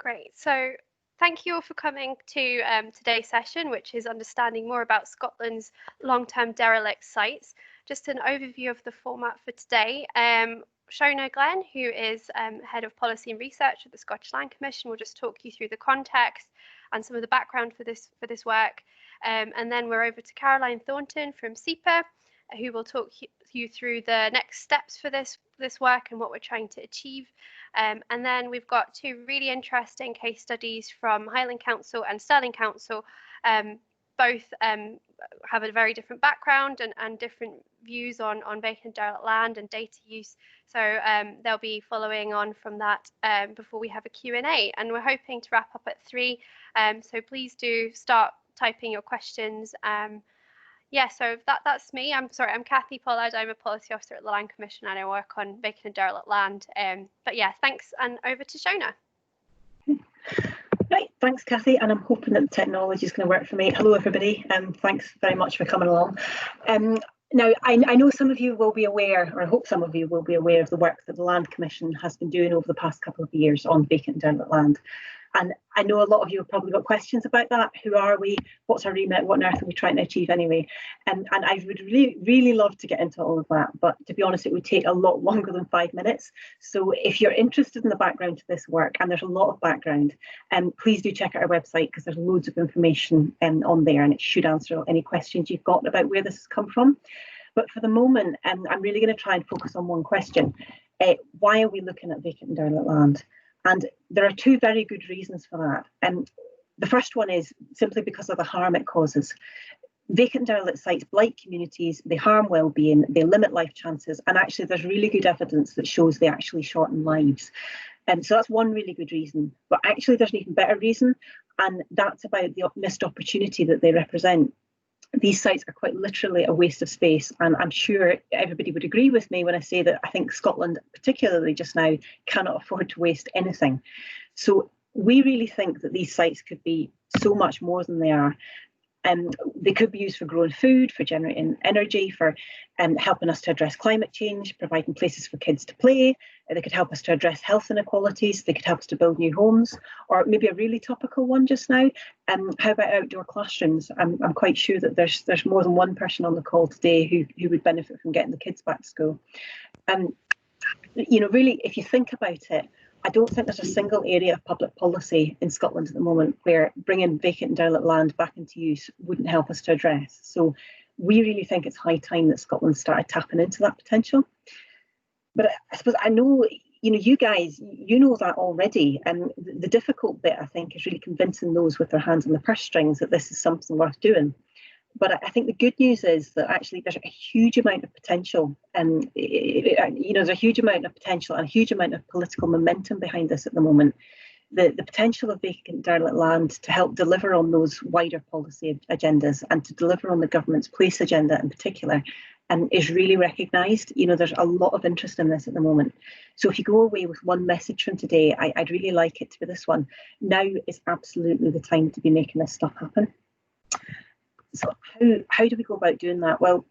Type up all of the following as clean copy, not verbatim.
Great. So thank you all for coming to today's session, which is understanding more about Scotland's long-term derelict sites. Just an overview of the format for today. Shona Glenn, who is Head of Policy and Research at the Scottish Land Commission, will just talk you through the context and some of the background for this work. And then we're over to Caroline Thornton from SEPA, who will talk you through the next steps for this work and what we're trying to achieve. And then we've got two really interesting case studies from Highland Council and Stirling Council. Both have a very different background and different views on vacant derelict land and data use. So they'll be following on from that before we have a Q&A. And we're hoping to wrap up at 3. So please do start typing your questions. Yeah, so that's me. I'm Kathy Pollard. I'm a policy officer at the Land Commission and I work on vacant and derelict land. But yeah, thanks, and over to Shona. Right, thanks Kathy, and I'm hoping that the technology is going to work for me. Hello everybody, and thanks very much for coming along. Now, I know some of you will be aware, or I hope some of you will be aware of the work that the Land Commission has been doing over the past couple of years on vacant and derelict land. And I know a lot of you have probably got questions about that. Who are we? What's our remit? What on earth are we trying to achieve anyway? And I would really love to get into all of that. But to be honest, it would take a lot longer than 5 minutes. So if you're interested in the background to this work, and there's a lot of background, please do check out our website because there's loads of information on there and it should answer any questions you've got about where this has come from. But for the moment, I'm really going to try and focus on one question. Why are we looking at vacant and derelict land? And there are 2 very good reasons for that. The first one is simply because of the harm it causes. Vacant and derelict sites blight communities, they harm well-being, they limit life chances, and actually there's really good evidence that shows they actually shorten lives. So that's one really good reason. But actually there's an even better reason, and that's about the missed opportunity that they represent. These sites are quite literally a waste of space, and I'm sure everybody would agree with me when I say that I think Scotland, particularly just now, cannot afford to waste anything. So we really think that these sites could be so much more than they are. They could be used for growing food, for generating energy, for helping us to address climate change, providing places for kids to play. They could help us to address health inequalities. They could help us to build new homes, or maybe a really topical one just now. How about outdoor classrooms? I'm quite sure that there's more than one person on the call today who would benefit from getting the kids back to school. You know, really, if you think about it, I don't think there's a single area of public policy in Scotland at the moment where bringing vacant and derelict land back into use wouldn't help us to address. So we really think it's high time that Scotland started tapping into that potential. But I suppose I know, you know, you guys, you know that already. And the difficult bit, I think, is really convincing those with their hands on the purse strings that this is something worth doing. But I think the good news is that actually there's a huge amount of potential, and you know, there's a huge amount of potential and a huge amount of political momentum behind this at the moment. The potential of vacant derelict land to help deliver on those wider policy agendas and to deliver on the government's place agenda in particular, is really recognised. You know, there's a lot of interest in this at the moment. So if you go away with one message from today, I'd really like it to be this one. Now is absolutely the time to be making this stuff happen. So how do we go about doing that? Well,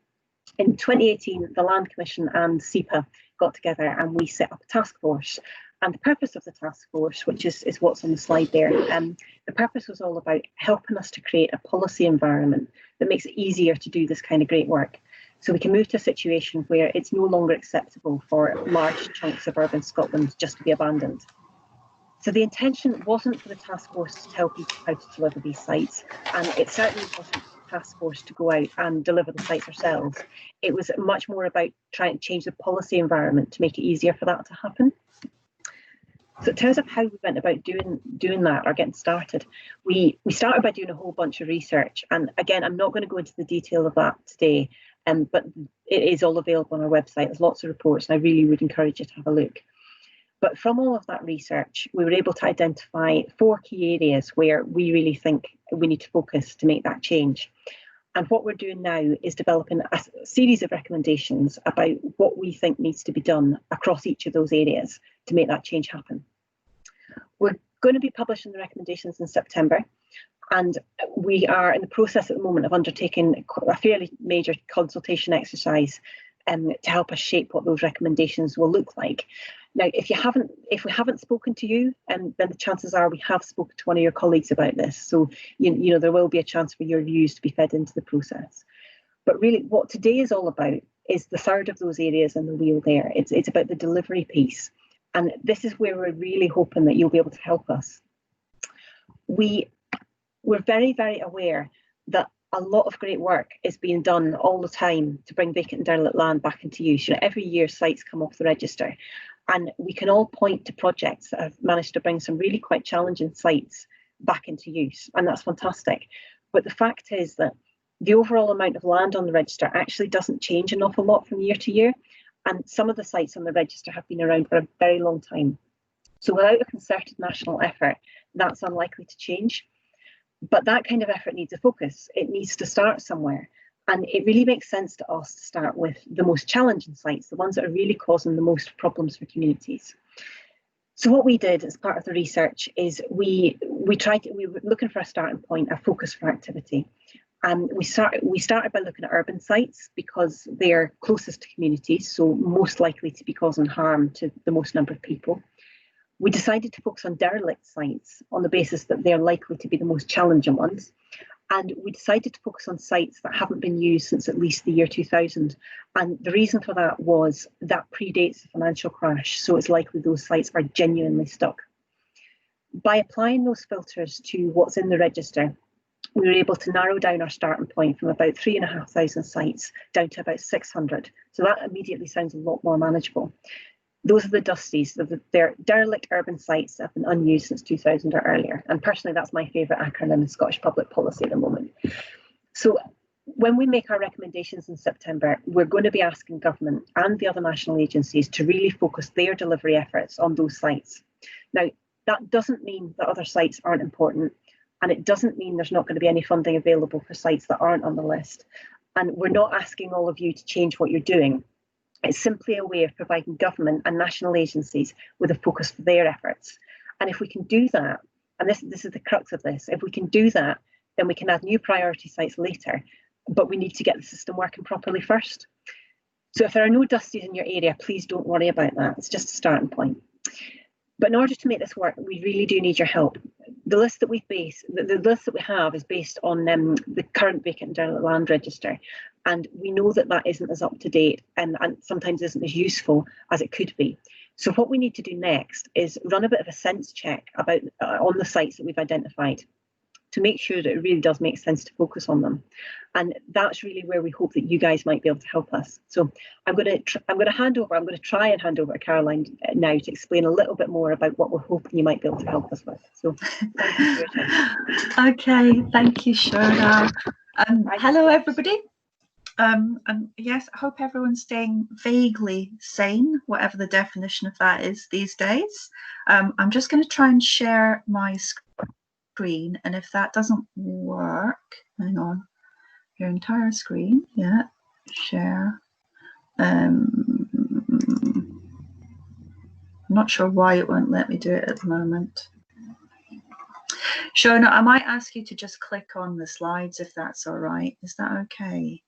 in 2018, the Land Commission and SEPA got together and we set up a task force. And the purpose of the task force, which is what's on the slide there, the purpose was all about helping us to create a policy environment that makes it easier to do this kind of great work. So we can move to a situation where it's no longer acceptable for large chunks of urban Scotland just to be abandoned. So the intention wasn't for the task force to tell people how to deliver these sites, and it certainly wasn't task force to go out and deliver the sites ourselves. It was much more about trying to change the policy environment to make it easier for that to happen. So in terms of how we went about doing that or getting started, we started by doing a whole bunch of research. And again, I'm not going to go into the detail of that today, but it is all available on our website. There's lots of reports and I really would encourage you to have a look. But from all of that research, we were able to identify 4 key areas where we really think we need to focus to make that change. And what we're doing now is developing a series of recommendations about what we think needs to be done across each of those areas to make that change happen. We're going to be publishing the recommendations in September, and we are in the process at the moment of undertaking a fairly major consultation exercise to help us shape what those recommendations will look like. Now, if we haven't spoken to you, then the chances are we have spoken to one of your colleagues about this. So you know there will be a chance for your views to be fed into the process. But really, what today is all about is the third of those areas in the wheel there. It's about the delivery piece, and this is where we're really hoping that you'll be able to help us. We're very, very aware that a lot of great work is being done all the time to bring vacant and derelict land back into use. You know, every year sites come off the register, and we can all point to projects that have managed to bring some really quite challenging sites back into use, and that's fantastic. But the fact is that the overall amount of land on the register actually doesn't change an awful lot from year to year, and some of the sites on the register have been around for a very long time. So without a concerted national effort, that's unlikely to change. But that kind of effort needs a focus. It needs to start somewhere. And it really makes sense to us to start with the most challenging sites, the ones that are really causing the most problems for communities. So what we did as part of the research is we were looking for a starting point, a focus for activity. And we started by looking at urban sites because they're closest to communities, so most likely to be causing harm to the most number of people. We decided to focus on derelict sites on the basis that they're likely to be the most challenging ones. And we decided to focus on sites that haven't been used since at least the year 2000. And the reason for that was that predates the financial crash, so it's likely those sites are genuinely stuck. By applying those filters to what's in the register, we were able to narrow down our starting point from about 3,500 sites down to about 600. So that immediately sounds a lot more manageable. Those are the dusties. They're derelict urban sites that have been unused since 2000 or earlier. And personally, that's my favourite acronym in Scottish public policy at the moment. So when we make our recommendations in September, we're going to be asking government and the other national agencies to really focus their delivery efforts on those sites. Now, that doesn't mean that other sites aren't important, and it doesn't mean there's not going to be any funding available for sites that aren't on the list. And we're not asking all of you to change what you're doing. It's simply a way of providing government and national agencies with a focus for their efforts. And if we can do that, and this is the crux of this, if we can do that, then we can add new priority sites later, but we need to get the system working properly first. So if there are no dusties in your area, please don't worry about that. It's just a starting point. But in order to make this work, we really do need your help. The list that we have is based on the current vacant and derelict land register, and we know that that isn't as up to date and sometimes isn't as useful as it could be. So what we need to do next is run a bit of a sense check about on the sites that we've identified to make sure that it really does make sense to focus on them. And that's really where we hope that you guys might be able to help us. So I'm going to try and hand over to Caroline now to explain a little bit more about what we're hoping you might be able to help us with. So thank you for your time. Okay, thank you, Shona. Hello, everybody. And yes, I hope everyone's staying vaguely sane, whatever the definition of that is these days. I'm just going to try and share my screen, and if that doesn't work, hang on, your entire screen, yeah, share. I'm not sure why it won't let me do it at the moment. Shona, I might ask you to just click on the slides if that's all right. Is that okay?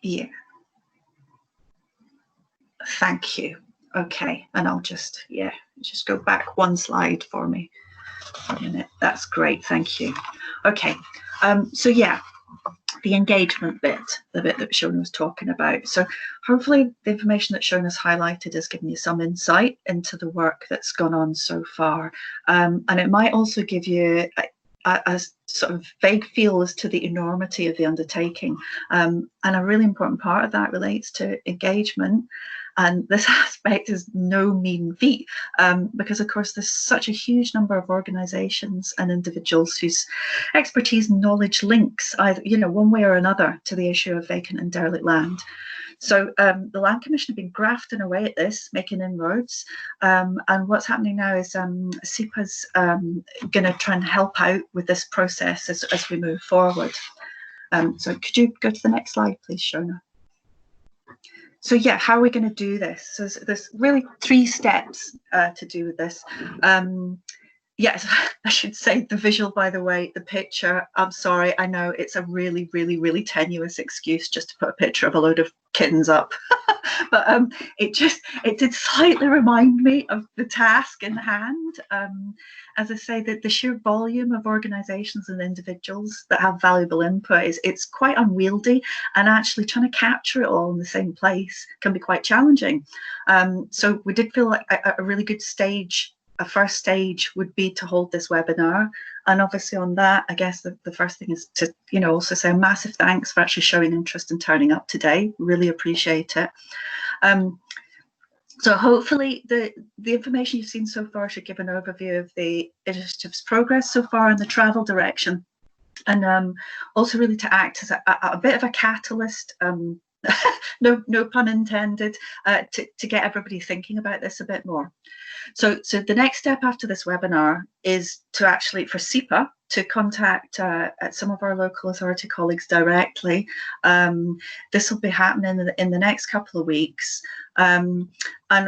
Yeah. Thank you. Okay, and I'll just go back one slide for me for a minute. That's great, thank you. Okay, so yeah, the engagement bit, the bit that Shona was talking about. So hopefully the information that Shona's highlighted has given you some insight into the work that's gone on so far. And it might also give you a sort of vague feel as to the enormity of the undertaking. And a really important part of that relates to engagement. And this aspect is no mean feat, because of course there's such a huge number of organisations and individuals whose expertise and knowledge links either, one way or another to the issue of vacant and derelict land. So the Land Commission have been grafting away at this, making inroads, and what's happening now is SEPA's going to try and help out with this process as we move forward. So could you go to the next slide, please, Shona? So yeah, how are we going to do this? So there's really 3 steps to do with this. yes, I should say the visual, by the way, the picture, I'm sorry, I know it's a really, really, really tenuous excuse just to put a picture of a load of kittens up. But it did slightly remind me of the task in hand. As I say, that the sheer volume of organisations and individuals that have valuable input it's quite unwieldy, and actually trying to capture it all in the same place can be quite challenging. So we did feel like a really good stage. A first stage would be to hold this webinar, and obviously on that, I guess the first thing is to also say a massive thanks for actually showing interest and turning up today. Really appreciate it. So hopefully the information you've seen so far should give an overview of the initiative's progress so far and the travel direction, and also really to act as a bit of a catalyst, no pun intended, to get everybody thinking about this a bit more. So the next step after this webinar is to actually, for SEPA, to contact some of our local authority colleagues directly. This will be happening in the next couple of weeks. And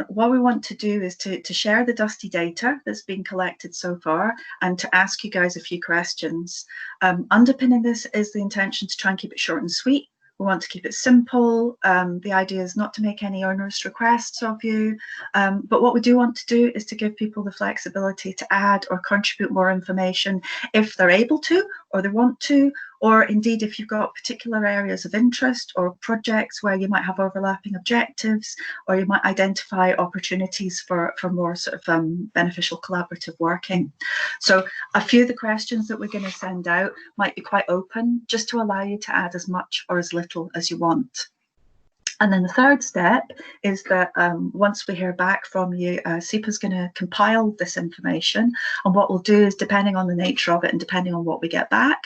what we want to do is to share the Dusty data that's been collected so far, and to ask you guys a few questions. Underpinning this is the intention to try and keep it short and sweet. We want to keep it simple. The idea is not to make any onerous requests of you, but what we do want to do is to give people the flexibility to add or contribute more information if they're able to, or they want to, or indeed if you've got particular areas of interest or projects where you might have overlapping objectives, or you might identify opportunities for more sort of beneficial collaborative working. So a few of the questions that we're going to send out might be quite open, just to allow you to add as much or as little as you want. And then the third step is that once we hear back from you, SEPA is going to compile this information. And what we'll do is, depending on the nature of it and depending on what we get back,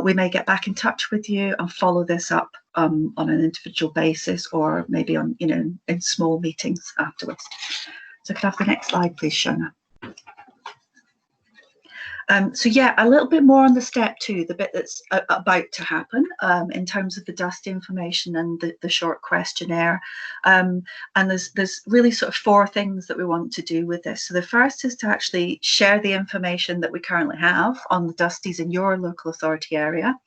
we may get back in touch with you and follow this up on an individual basis, or maybe on, in small meetings afterwards. So could I have the next slide, please, Shona? So yeah, a little bit more on the step 2, the bit that's about to happen, in terms of the Dusty information and the short questionnaire. And there's really sort of 4 things that we want to do with this. So the first is to actually share the information that we currently have on the Dusties in your local authority area.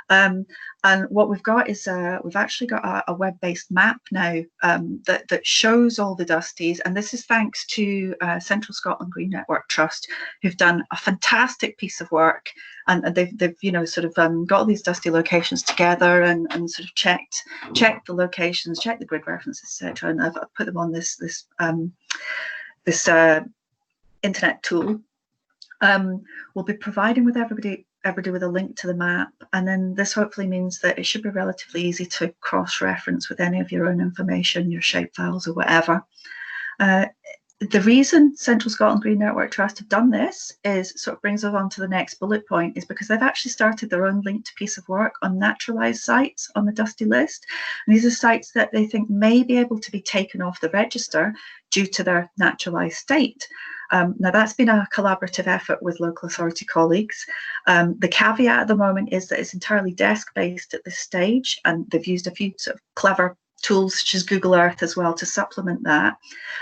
And what we've got is we've actually got a web-based map now that shows all the Dusties, and this is thanks to Central Scotland Green Network Trust, who've done a fantastic piece of work, and they've sort of got all these Dusty locations together and sort of checked the locations, checked the grid references, etc. And I've put them on this internet tool. We'll be providing with everybody with a link to the map, and then this hopefully means that it should be relatively easy to cross-reference with any of your own information, your shapefiles or whatever. The reason Central Scotland Green Network Trust have done this is, sort of brings us on to the next bullet point, is because they've actually started their own linked piece of work on naturalised sites on the Dusty list. And these are sites that they think may be able to be taken off the register due to their naturalised state. Now that's been a collaborative effort with local authority colleagues. The caveat at the moment is that it's entirely desk-based at this stage, and they've used a few sort of clever tools such as Google Earth as well to supplement that.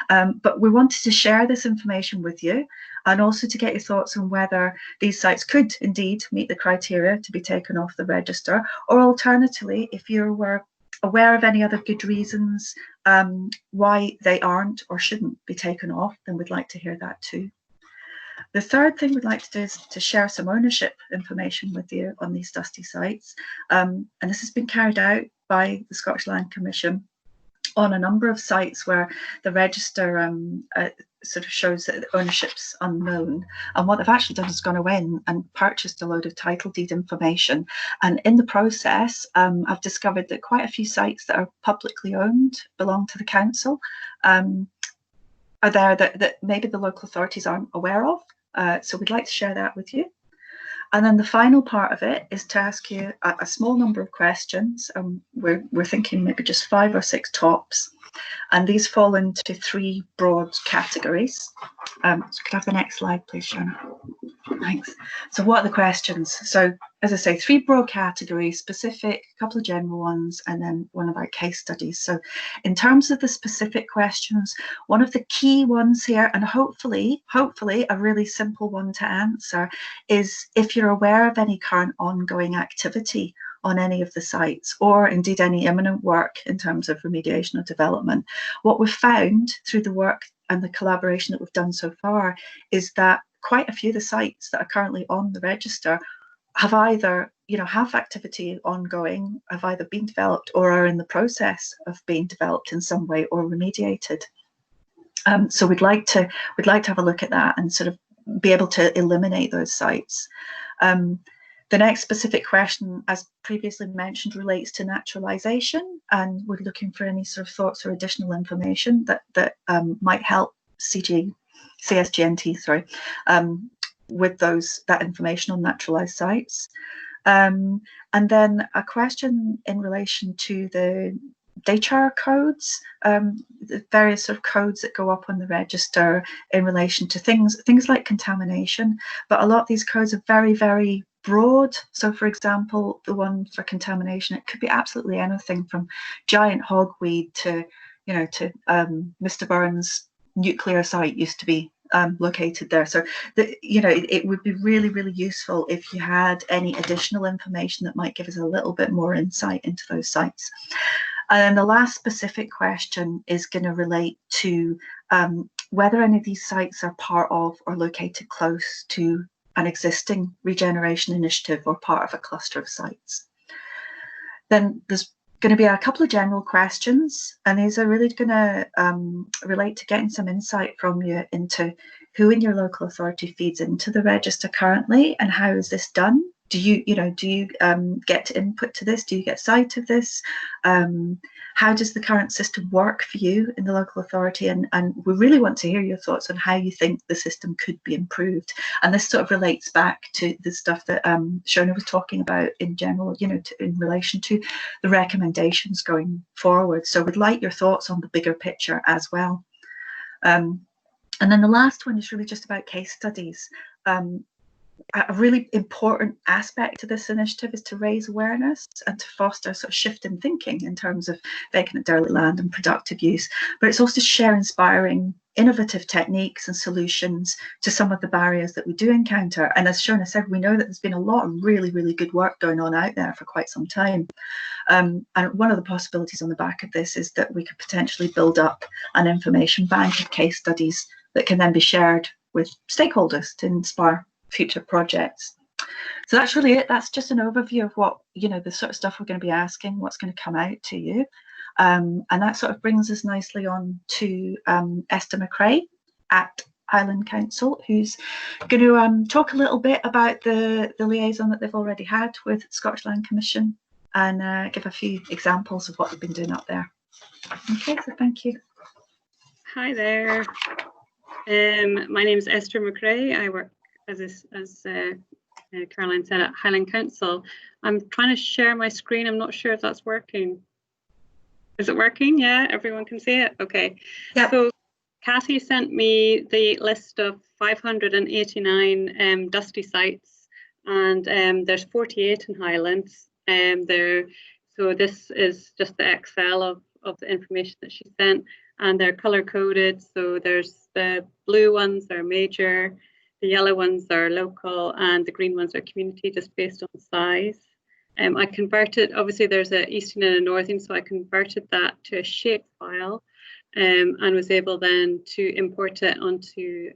But we wanted to share this information with you, and also to get your thoughts on whether these sites could indeed meet the criteria to be taken off the register, or alternatively, if you were aware of any other good reasons why they aren't or shouldn't be taken off, then we'd like to hear that too. The third thing we'd like to do is to share some ownership information with you on these Dusty sites. And this has been carried out by the Scottish Land Commission on a number of sites where the register sort of shows that ownership's unknown. And what they've actually done is gone away and purchased a load of title deed information. And in the process, I've discovered that quite a few sites that are publicly owned, belong to the council, are there that maybe the local authorities aren't aware of. So we'd like to share that with you. And then the final part of it is to ask you a small number of questions. We're thinking maybe just 5 or 6 tops. And these fall into three broad categories. So could I have the next slide, please, Shona? Thanks. So what are the questions? So as I say, three broad categories, specific, a couple of general ones, and then one about case studies. So in terms of the specific questions, one of the key ones here, and hopefully a really simple one to answer, is if you're aware of any current ongoing activity on any of the sites, or indeed any imminent work in terms of remediation or development. What we've found through the work and the collaboration that we've done so far is that quite a few of the sites that are currently on the register have either, have activity ongoing, have either been developed or are in the process of being developed in some way or remediated. So we'd like to have a look at that and sort of be able to eliminate those sites. The next specific question, as previously mentioned, relates to naturalisation, and we're looking for any sort of thoughts or additional information that might help CSGNT, with that information on naturalised sites. And then a question in relation to the DHR codes, the various sort of codes that go up on the register in relation to things like contamination, but a lot of these codes are very, very broad. So for example, the one for contamination, it could be absolutely anything from giant hogweed to Mr. Burns' nuclear site used to be located there. So it would be really, really useful if you had any additional information that might give us a little bit more insight into those sites. And the last specific question is going to relate to whether any of these sites are part of or located close to an existing regeneration initiative or part of a cluster of sites. Then there's going to be a couple of general questions, and these are really going to relate to getting some insight from you into who in your local authority feeds into the register currently and how is this done. Do you get input to this? Do you get sight of this? How does the current system work for you in the local authority? And we really want to hear your thoughts on how you think the system could be improved. And this sort of relates back to the stuff that Shona was talking about in general, in relation to the recommendations going forward. So we'd like your thoughts on the bigger picture as well. And then the last one is really just about case studies. A really important aspect to this initiative is to raise awareness and to foster a sort of shift in thinking in terms of vacant and derelict land and productive use. But it's also to share inspiring, innovative techniques and solutions to some of the barriers that we do encounter. And as Shona said, we know that there's been a lot of really, really good work going on out there for quite some time. And one of the possibilities on the back of this is that we could potentially build up an information bank of case studies that can then be shared with stakeholders to inspire future projects. So that's really it. That's just an overview of what, the sort of stuff we're going to be asking, what's going to come out to you. And that sort of brings us nicely on to Esther McRae at Highland Council, who's going to talk a little bit about the liaison that they've already had with Scottish Land Commission and give a few examples of what they've been doing up there. Okay, so thank you. Hi there. My name is Esther McRae. I work as Caroline said, at Highland Council. I'm trying to share my screen. I'm not sure if that's working. Is it working? Yeah, everyone can see it? Okay. Yep. So Kathy sent me the list of 589 dusty sites, and there's 48 in Highlands. So this is just the Excel of the information that she sent, and they're color coded. So there's the blue ones are major, the yellow ones are local, and the green ones are community, just based on size. I converted, obviously there's an eastern and a northern, so I converted that to a shape file and was able then to import it onto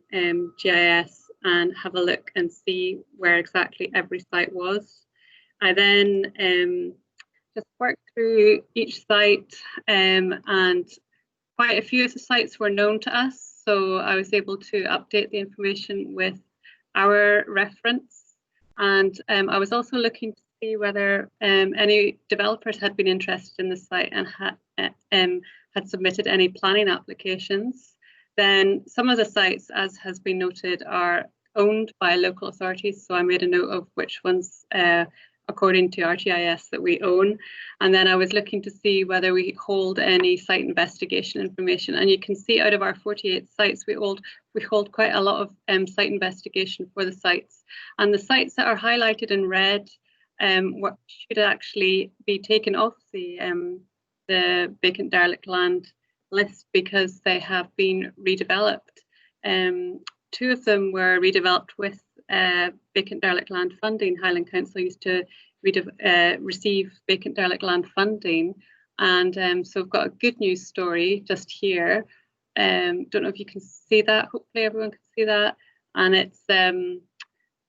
GIS and have a look and see where exactly every site was. I then just worked through each site and quite a few of the sites were known to us. So I was able to update the information with our reference, and I was also looking to see whether any developers had been interested in the site and had submitted any planning applications. Then some of the sites, as has been noted, are owned by local authorities, so I made a note of which ones according to ArcGIS that we own. And then I was looking to see whether we hold any site investigation information. And you can see out of our 48 sites, we hold quite a lot of site investigation for the sites. And the sites that are highlighted in red what should actually be taken off the vacant derelict land list because they have been redeveloped. 2 of them were redeveloped with vacant derelict land funding. Highland Council used to receive vacant derelict land funding, and so we've got a good news story just here. Don't know if you can see that. Hopefully everyone can see that. And it's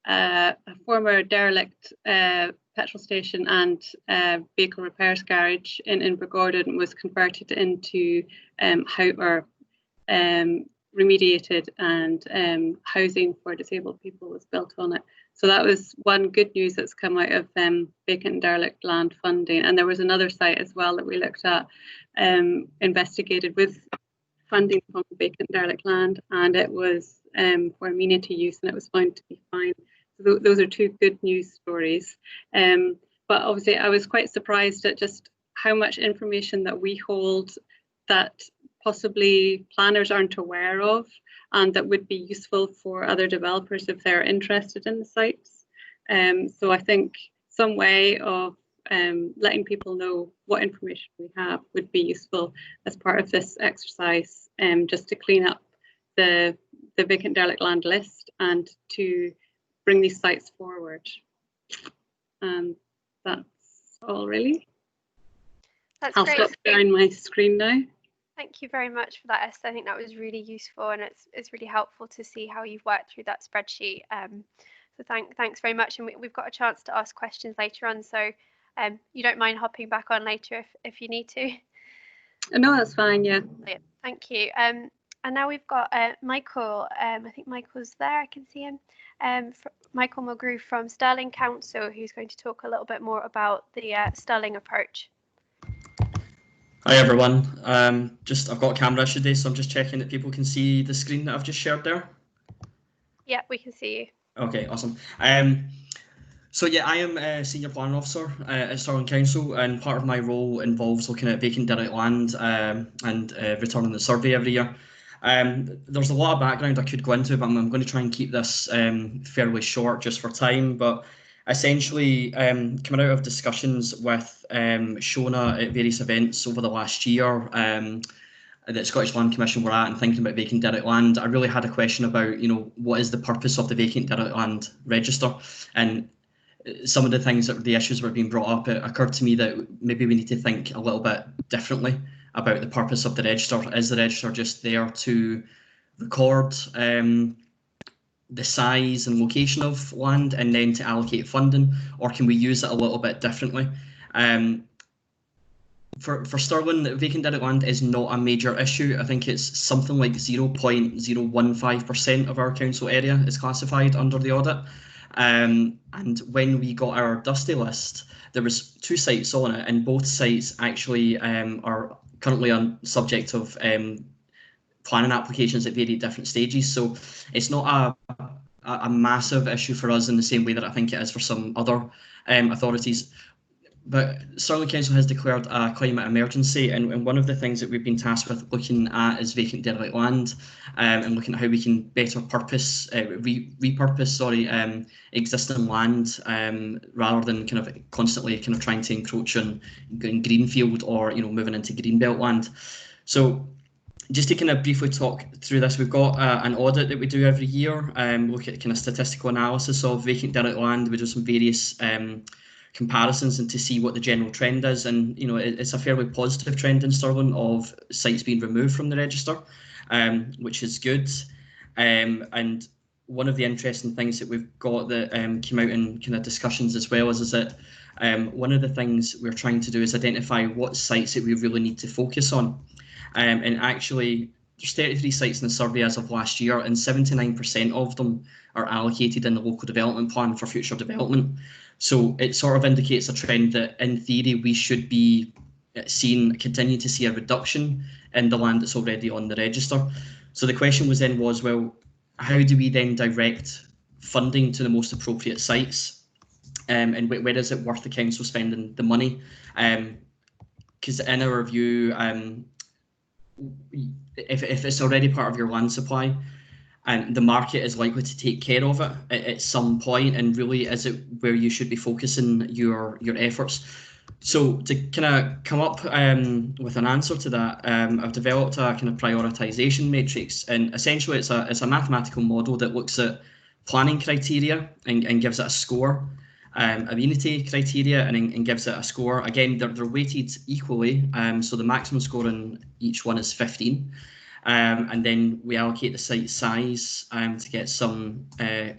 a former derelict petrol station and vehicle repairs garage in Invergordon was converted into remediated, and housing for disabled people was built on it. So that was one good news that's come out of vacant and derelict land funding. And there was another site as well that we looked at, investigated with funding from vacant derelict land, and it was for amenity use, and it was found to be fine. So those are 2 good news stories. But obviously I was quite surprised at just how much information that we hold that possibly planners aren't aware of, and that would be useful for other developers if they're interested in the sites. So I think some way of letting people know what information we have would be useful as part of this exercise, just to clean up the vacant derelict land list and to bring these sites forward. And that's all really. I'll stop sharing my screen now. Thank you very much for that, Esther. I think that was really useful, and it's really helpful to see how you've worked through that spreadsheet. So thanks very much. And we've got a chance to ask questions later on, so you don't mind hopping back on later if you need to. No, that's fine. Yeah. Brilliant. Thank you. And now we've got Michael. I think Michael's there. I can see him. Michael Mulgrew from Stirling Council, who's going to talk a little bit more about the Stirling approach. Hi everyone. I've got a camera issue today, so I'm just checking that people can see the screen that I've just shared there. Yeah, we can see you. Okay, awesome. So yeah, I am a senior planning officer at Stirling Council, and part of my role involves looking at vacant derelict land and returning the survey every year. There's a lot of background I could go into, but I'm going to try and keep this fairly short just for time. But essentially, coming out of discussions with Shona at various events over the last year that the Scottish Land Commission were at, and thinking about vacant derelict land, I really had a question about, what is the purpose of the vacant derelict land register? And some of the things the issues were being brought up, it occurred to me that maybe we need to think a little bit differently about the purpose of the register. Is the register just there to record the size and location of land and then to allocate funding, or can we use it a little bit differently? For Stirling, vacant derelict land is not a major issue. I think it's something like 0.015% of our council area is classified under the audit. And when we got our Dusty list, there was 2 sites on it, and both sites actually are currently on subject of planning applications at very different stages. So it's not a massive issue for us in the same way that I think it is for some other authorities. But Stirling Council has declared a climate emergency, and one of the things that we've been tasked with looking at is vacant derelict land, and looking at how we can better repurpose existing land, rather than kind of constantly trying to encroach on greenfield or moving into greenbelt land. So just to kind of briefly talk through this, we've got an audit that we do every year. Look at kind of statistical analysis of vacant derelict land. We do some various comparisons and to see what the general trend is, and it's a fairly positive trend in Stirling of sites being removed from the register, which is good. And one of the interesting things that we've got that came out in kind of discussions as well is that one of the things we're trying to do is identify what sites that we really need to focus on. And actually, there's 33 sites in the survey as of last year, and 79% of them are allocated in the local development plan for future development. So it sort of indicates a trend that, in theory, we should be continue to see a reduction in the land that's already on the register. So the question was, well, how do we then direct funding to the most appropriate sites? and where is it worth the council spending the money? Because in our view, if it's already part of your land supply, and the market is likely to take care of it at some point, and really is it where you should be focusing your efforts? So to kind of come up with an answer to that, I've developed a kind of prioritization matrix, and essentially it's a mathematical model that looks at planning criteria and gives it a score, amenity criteria and gives it a score. Again, they're weighted equally, so the maximum score in each one is 15. And then we allocate the site size to get some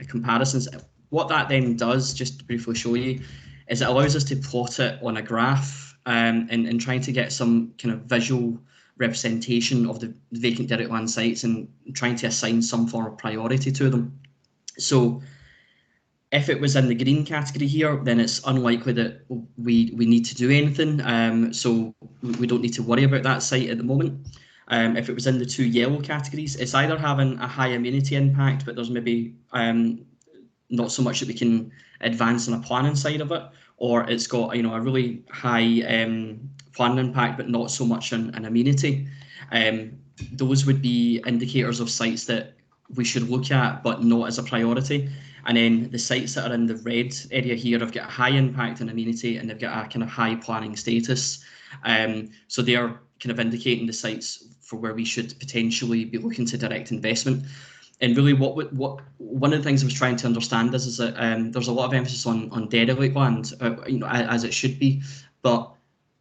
comparisons. What that then does, just to briefly show you, is it allows us to plot it on a graph and trying to get some kind of visual representation of the vacant derelict land sites and trying to assign some form of priority to them. So if it was in the green category here, then it's unlikely that we need to do anything. So we don't need to worry about that site at the moment. If it was in the 2 yellow categories, it's either having a high amenity impact, but there's maybe not so much that we can advance on a planning side of it, or it's got a really high planning impact, but not so much an amenity. Those would be indicators of sites that we should look at, but not as a priority. And then the sites that are in the red area here have got a high impact and amenity, and they've got a kind of high planning status. So they are kind of indicating the sites for where we should potentially be looking to direct investment. And really, what one of the things I was trying to understand is that there's a lot of emphasis on derelict land, as it should be, but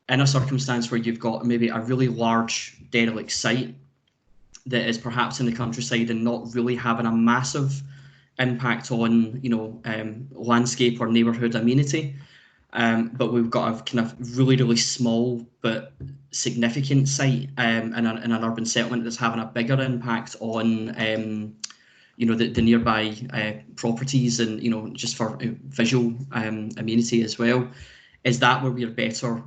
in a circumstance where you've got maybe a really large derelict site that is perhaps in the countryside and not really having a massive impact on landscape or neighbourhood amenity, but we've got a kind of really small but significant site in an urban settlement that's having a bigger impact on the nearby properties and just for visual amenity as well. Is that where we're better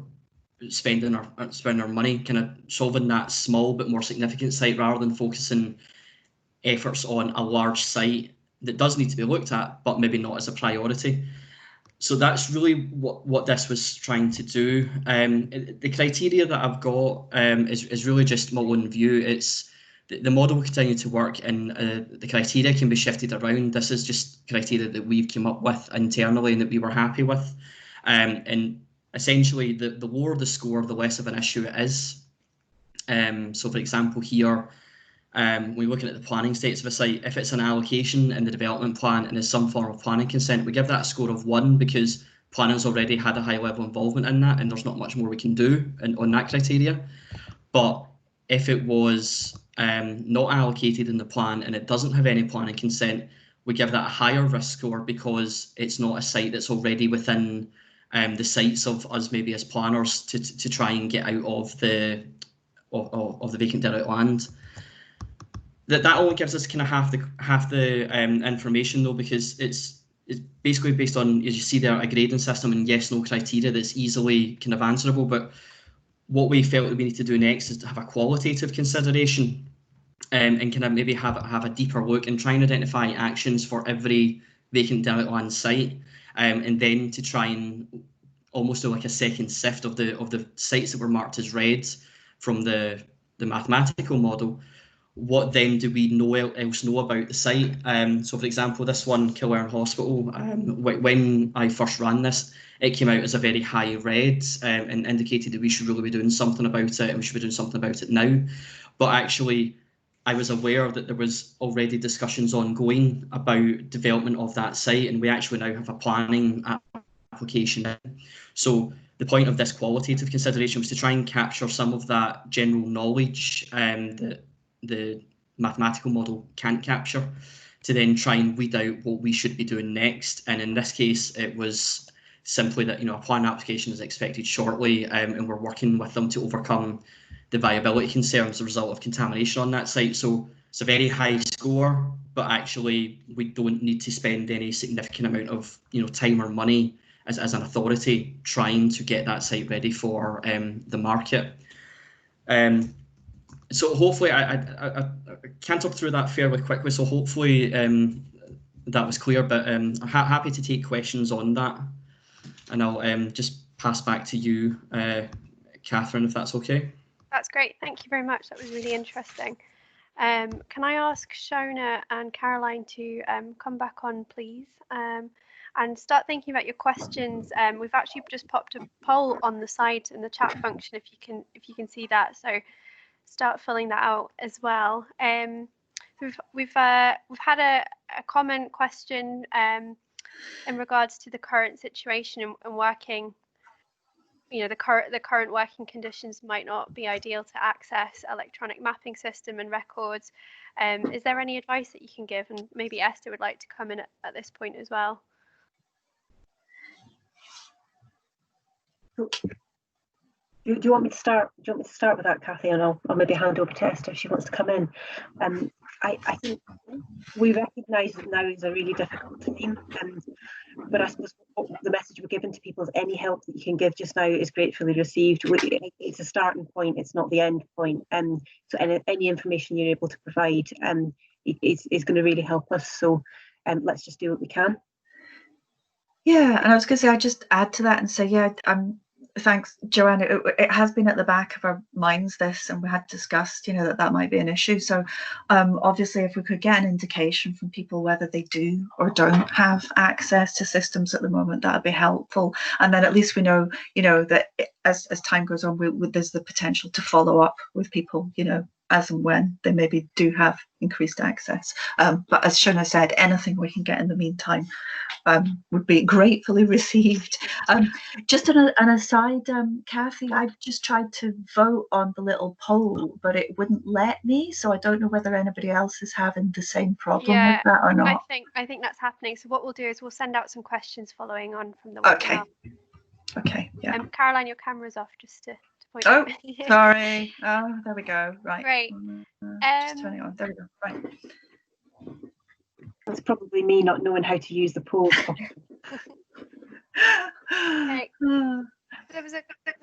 spending our money, kind of solving that small but more significant site rather than focusing efforts on a large site that does need to be looked at, but maybe not as a priority? So that's really what this was trying to do. The criteria that I've got is really just my own view. It's the model will continue to work, and the criteria can be shifted around. This is just criteria that we've come up with internally and that we were happy with. And essentially, the lower the score, the less of an issue it is. So, for example, here, when we're looking at the planning status of a site, if it's an allocation in the development plan and there's some form of planning consent, we give that a score of 1 because planning's already had a high level involvement in that and there's not much more we can do on that criteria. But if it was not allocated in the plan and it doesn't have any planning consent, we give that a higher risk score because it's not a site that's already within the sights of us maybe as planners to try and get out of the vacant derelict land. That only gives us kind of half the information though, because it's basically based on, as you see there, a grading system and yes/no criteria that's easily kind of answerable. But what we felt that we need to do next is to have a qualitative consideration and kind of maybe have a deeper look and try and identify actions for every vacant derelict land site, and then to try and almost do like a second sift of the sites that were marked as red from the mathematical model. What then do we else know about the site? So, for example, this one, Killearn Hospital, when I first ran this, it came out as a very high red and indicated that we should really be doing something about it and we should be doing something about it now. But actually, I was aware that there was already discussions ongoing about development of that site, and we actually now have a planning application. So the point of this qualitative consideration was to try and capture some of that general knowledge that the mathematical model can't capture, to then try and weed out what we should be doing next. And in this case, it was simply that a plan application is expected shortly, and we're working with them to overcome the viability concerns as a result of contamination on that site. So it's a very high score, but actually we don't need to spend any significant amount of time or money as an authority trying to get that site ready for the market. So hopefully I cantered through that fairly quickly. So hopefully that was clear, but I'm happy to take questions on that. and I'll just pass back to you, Catherine, if that's okay. That's great. Thank you very much. That was really interesting. Can I ask Shona and Caroline to come back on, please, and start thinking about your questions. We've actually just popped a poll on the side in the chat function, if you can see that. So start filling that out as well. We've had a common question in regards to the current situation and working. You know, the current working conditions might not be ideal to access electronic mapping system and records. Is there any advice that you can give? And maybe Esther would like to come in at this point as well. Do you want me to start? Do you want me to start with that, Kathy, and I'll maybe hand over to Esther if she wants to come in. I think we recognise that now is a really difficult time, but I suppose the message we're giving to people is any help that you can give just now is gratefully received. It's a starting point, it's not the end point. So any information you're able to provide is going to really help us. So let's just do what we can. Yeah, and I was going to say, I'd just add to that and say, yeah, thanks, Joanna. It has been at the back of our minds, this, and we had discussed, you know, that might be an issue. So obviously, if we could get an indication from people whether they do or don't have access to systems at the moment, that would be helpful. And then at least we know, you know, that as time goes on, there's the potential to follow up with people, you know, as and when they maybe do have increased access. But as Shona said, anything we can get in the meantime would be gratefully received. Just an aside, Kathy, I've just tried to vote on the little poll, but it wouldn't let me. So I don't know whether anybody else is having the same problem with that or not. I think that's happening. So what we'll do is we'll send out some questions following on from the webinar. Okay. Yeah. Caroline, your camera's off, just to point out. Oh, sorry. Oh, there we go. Right. Great. Just turning it on. There we go. Right. That's probably me not knowing how to use the poll. Okay. There's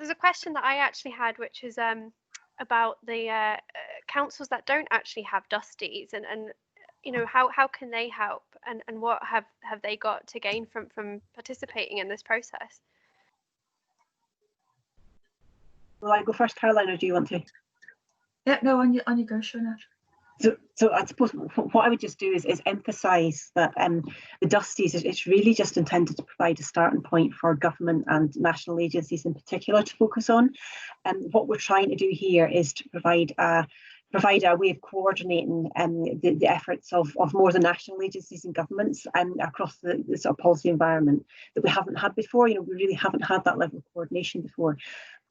a question that I actually had, which is about the councils that don't actually have Dusties, and you know, how can they help, and what have they got to gain from participating in this process? Will I go first, Caroline, or do you want to? Yeah, no, on you go, Shona. So I suppose what I would just do is emphasise that the Dusties, it's really just intended to provide a starting point for government and national agencies in particular to focus on. And what we're trying to do here is to provide a way of coordinating the efforts of more than national agencies and governments across the sort of policy environment that we haven't had before. You know, we really haven't had that level of coordination before.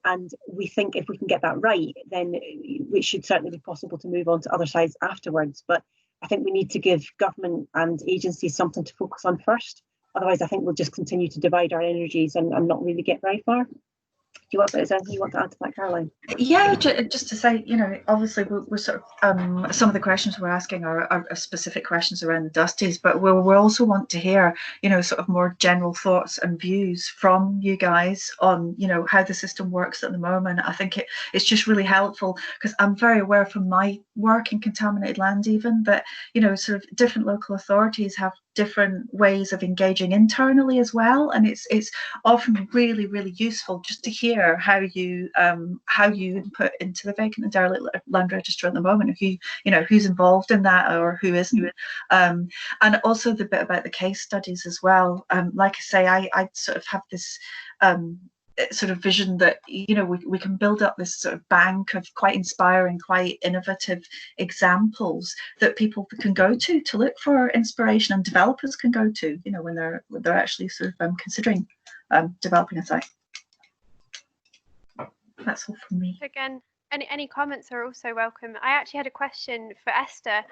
And we think if we can get that right, then it should certainly be possible to move on to other sides afterwards. But I think we need to give government and agencies something to focus on first. Otherwise, I think we'll just continue to divide our energies and not really get very far. Is there anything you want to add to that, Caroline? Yeah, just to say, you know, obviously we're sort of some of the questions we're asking are specific questions around the Dusties, but we also want to hear, you know, sort of more general thoughts and views from you guys on, you know, how the system works at the moment. I think it's just really helpful because I'm very aware from my work in contaminated land even that, you know, sort of different local authorities have different ways of engaging internally as well, and it's often really, really useful just to hear how you input into the vacant and derelict land register at the moment, who, you know, who's involved in that or who isn't, and also the bit about the case studies as well. Like I say, I sort of have this sort of vision that, you know, we can build up this sort of bank of quite inspiring, quite innovative examples that people can go to look for inspiration, and developers can go to, you know, when they're actually sort of considering developing a site. That's all from me. Again, any comments are also welcome. I actually had a question for Esther.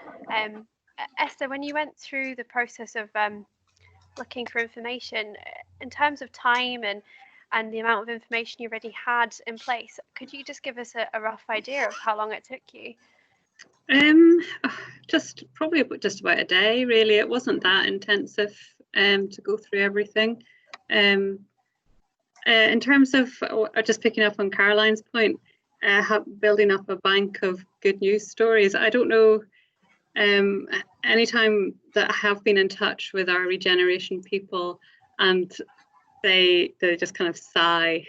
Esther, when you went through the process of looking for information, in terms of time and the amount of information you already had in place, could you just give us a rough idea of how long it took you? Just about a day, really. It wasn't that intensive to go through everything. In terms of just picking up on Caroline's point, building up a bank of good news stories, I don't know, anytime that I have been in touch with our regeneration people, and they just kind of sigh.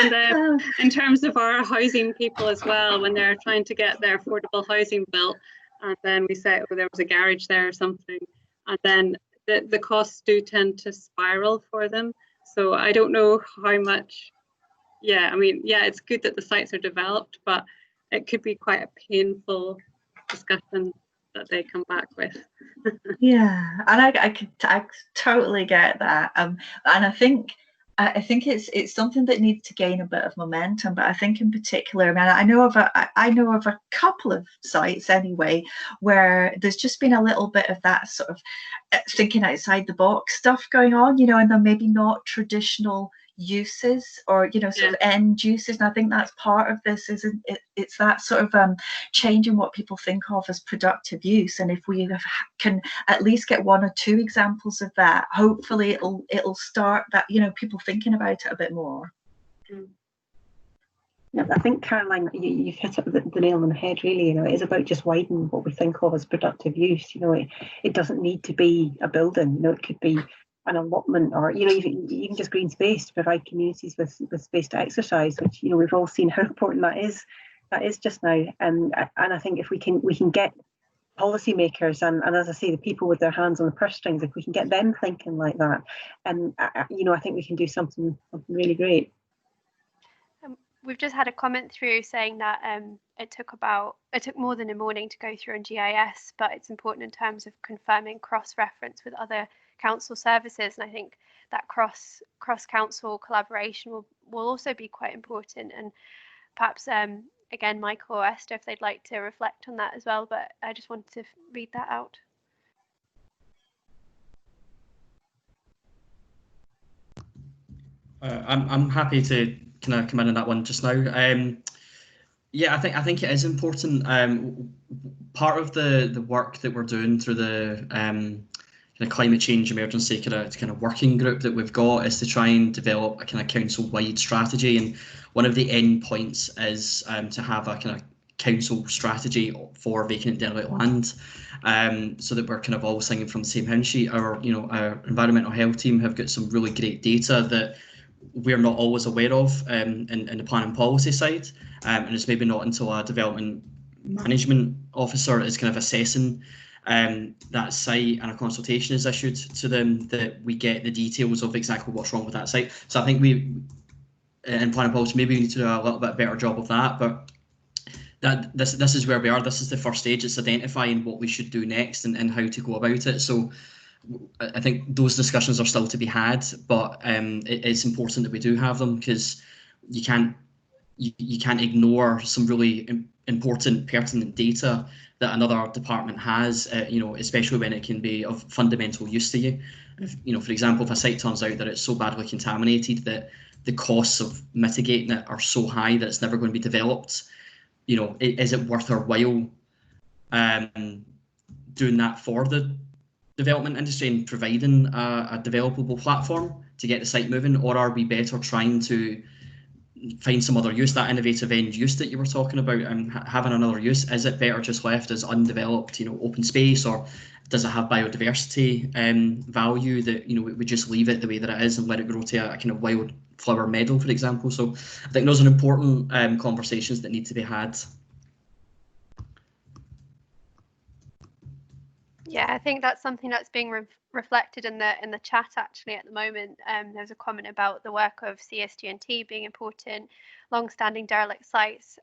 And in terms of our housing people as well, when they're trying to get their affordable housing built, and then we say, oh, there was a garage there or something, and then the costs do tend to spiral for them. So I don't know how much. Yeah, I mean, yeah, it's good that the sites are developed, but it could be quite a painful discussion that they come back with. Yeah, and I totally get that. And I think it's something that needs to gain a bit of momentum. But I think in particular, I mean, I know of a couple of sites anyway where there's just been a little bit of that sort of thinking outside the box stuff going on, and they're maybe not traditional uses or sort of end uses, and I think that's part of this. Isn't it? It's that sort of changing what people think of as productive use, and if we can at least get one or two examples of that, hopefully it'll start that people thinking about it a bit more. Yeah, I think, Caroline, you've hit the nail on the head, really. It is about just widening what we think of as productive use. It doesn't need to be a building. It could be an allotment, or even just green space to provide communities with space to exercise, which we've all seen how important that is just now. And I think if we can get policymakers and as I say, the people with their hands on the purse strings, if we can get them thinking like that, and I think we can do something really great. We've just had a comment through saying that it took more than a morning to go through on GIS, but it's important in terms of confirming cross-reference with other council services, and I think that cross council collaboration will also be quite important. And perhaps again, Michael or Esther, if they'd like to reflect on that as well, but I just wanted to read that out. I'm happy to kind of come in on that one just now. Yeah, I think it is important. Part of the work that we're doing through the kind of climate change emergency kind of working group that we've got is to try and develop a kind of council-wide strategy, and one of the end points is to have a kind of council strategy for vacant derelict land, so that we're kind of all singing from the same hymn sheet. Our environmental health team have got some really great data that we're not always aware of in the planning policy side, and it's maybe not until a development management officer is kind of assessing that site and a consultation is issued to them that we get the details of exactly what's wrong with that site. So I think we in planning policy maybe we need to do a little bit better job of that, but this is where we are. This is the first stage. It's identifying what we should do next and how to go about it. So I think those discussions are still to be had, but it's important that we do have them, because you can't ignore some really important, pertinent data that another department has, especially when it can be of fundamental use to you. For example, if a site turns out that it's so badly contaminated that the costs of mitigating it are so high that it's never going to be developed, is it worth our while doing that for the development industry and providing a developable platform to get the site moving, or are we better trying to find some other use, that innovative end use that you were talking about, and having another use? Is it better just left as undeveloped, open space, or does it have biodiversity value that we just leave it the way that it is and let it grow to a kind of wildflower meadow, for example? So I think those are important conversations that need to be had. Yeah, I think that's something that's being reflected in the chat actually at the moment. There's a comment about the work of CSG&T being important. Long-standing derelict sites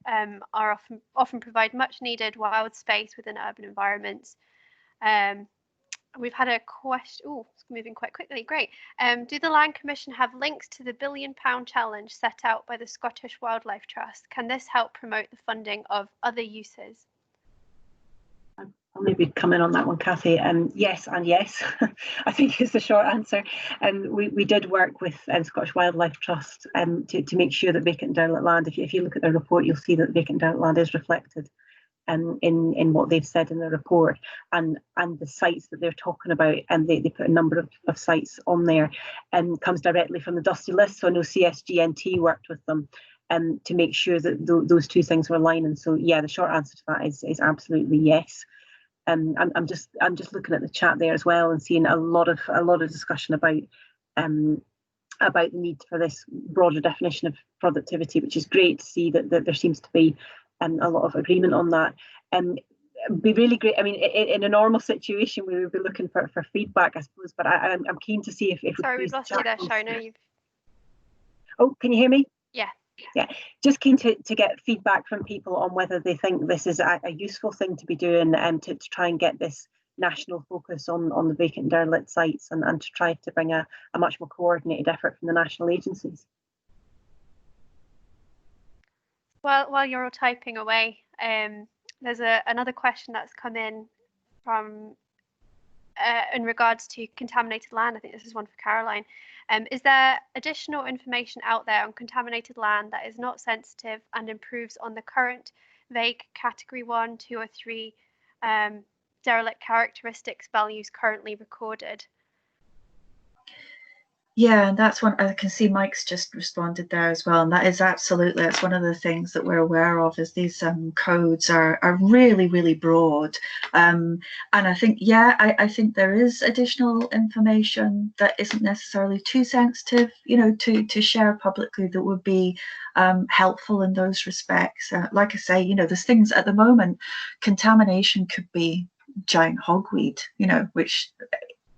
are often provide much needed wild space within urban environments. We've had a question. Oh, it's moving quite quickly. Great. Do the Land Commission have links to the £1 billion challenge set out by the Scottish Wildlife Trust? Can this help promote the funding of other uses? I'll maybe come in on that one, Cathy. Yes and yes, I think is the short answer. We did work with Scottish Wildlife Trust to make sure that vacant and derelict land, if you look at their report, you'll see that vacant and derelict land is reflected in what they've said in the report, and the sites that they're talking about, and they put a number of sites on there, and comes directly from the Dusty list. So I know CSG&T worked with them to make sure that those two things were aligning. So yeah, the short answer to that is absolutely yes. I'm just looking at the chat there as well and seeing a lot of discussion about the need for this broader definition of productivity, which is great to see that there seems to be a lot of agreement on that. Be really great. I mean, in a normal situation, we would be looking for feedback, I suppose. But I'm keen to see if sorry, we've lost you there, Shona. Oh, can you hear me? Yeah. Just keen to get feedback from people on whether they think this is a useful thing to be doing, and to try and get this national focus on the vacant and derelict sites, and to try to bring a much more coordinated effort from the national agencies. Well, while you're all typing away, there's another question that's come in from in regards to contaminated land. I think this is one for Caroline. Is there additional information out there on contaminated land that is not sensitive and improves on the current vague category 1, 2 or 3 derelict characteristics values currently recorded? Yeah, and that's one I can see Mike's just responded there as well, and that is absolutely, that's one of the things that we're aware of, is these codes are really, really broad, and I think, yeah, I think there is additional information that isn't necessarily too sensitive, you know, to share publicly, that would be helpful in those respects. Like I say, you know, there's things at the moment, contamination could be giant hogweed, you know, which,